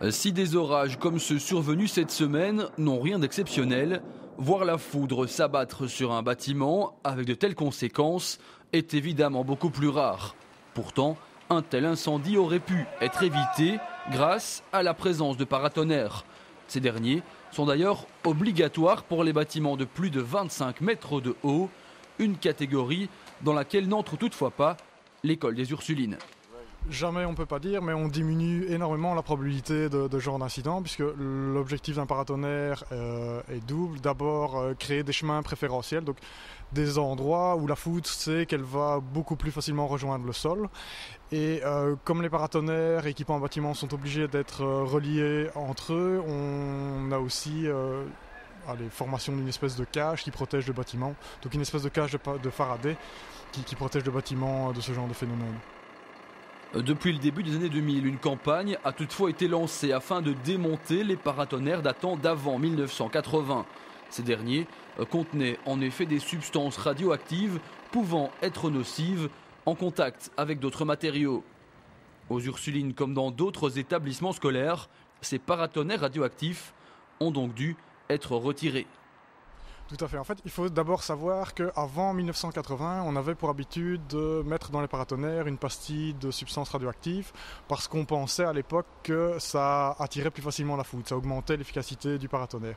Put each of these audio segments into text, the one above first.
Si des orages comme ceux survenus cette semaine n'ont rien d'exceptionnel, voir la foudre s'abattre sur un bâtiment avec de telles conséquences est évidemment beaucoup plus rare. Pourtant, un tel incendie aurait pu être évité grâce à la présence de paratonnerres. Ces derniers sont d'ailleurs obligatoires pour les bâtiments de plus de 25 mètres de haut, une catégorie dans laquelle n'entre toutefois pas l'école des Ursulines. Jamais on ne peut pas dire, mais on diminue énormément la probabilité de ce genre d'incident, puisque l'objectif d'un paratonnerre est double. D'abord, créer des chemins préférentiels, donc des endroits où la foudre sait qu'elle va beaucoup plus facilement rejoindre le sol. Et comme les paratonnerres équipant un bâtiment sont obligés d'être reliés entre eux, on a aussi formation d'une espèce de cage qui protège le bâtiment, donc une espèce de cage de Faraday qui protège le bâtiment de ce genre de phénomène. Depuis le début des années 2000, une campagne a toutefois été lancée afin de démonter les paratonnerres datant d'avant 1980. Ces derniers contenaient en effet des substances radioactives pouvant être nocives en contact avec d'autres matériaux. Aux Ursulines comme dans d'autres établissements scolaires, ces paratonnerres radioactifs ont donc dû être retirés. Tout à fait. En fait, il faut d'abord savoir qu'avant 1980, on avait pour habitude de mettre dans les paratonnerres une pastille de substances radioactives parce qu'on pensait à l'époque que ça attirait plus facilement la foudre, ça augmentait l'efficacité du paratonnerre.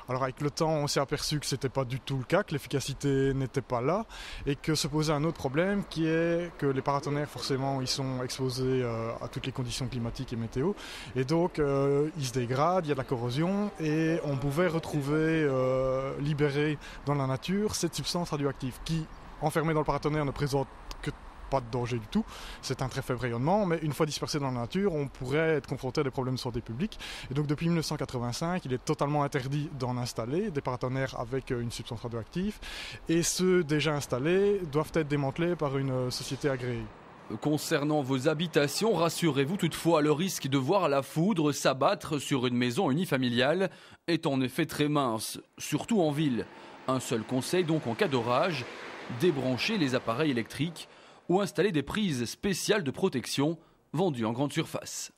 Alors avec le temps, on s'est aperçu que ce n'était pas du tout le cas, que l'efficacité n'était pas là et que se posait un autre problème qui est que les paratonnerres, forcément, ils sont exposés à toutes les conditions climatiques et météo et donc ils se dégradent, il y a de la corrosion et on pouvait retrouver libéré dans la nature cette substance radioactive qui, enfermée dans le paratonnerre, ne présente que pas de danger du tout. C'est un très faible rayonnement, mais une fois dispersé dans la nature, on pourrait être confronté à des problèmes de santé publique. Et donc depuis 1985, il est totalement interdit d'en installer des paratonnerres avec une substance radioactive. Et ceux déjà installés doivent être démantelés par une société agréée. Concernant vos habitations, rassurez-vous toutefois, le risque de voir la foudre s'abattre sur une maison unifamiliale est en effet très mince, surtout en ville. Un seul conseil donc en cas d'orage, débrancher les appareils électriques ou installer des prises spéciales de protection vendues en grande surface.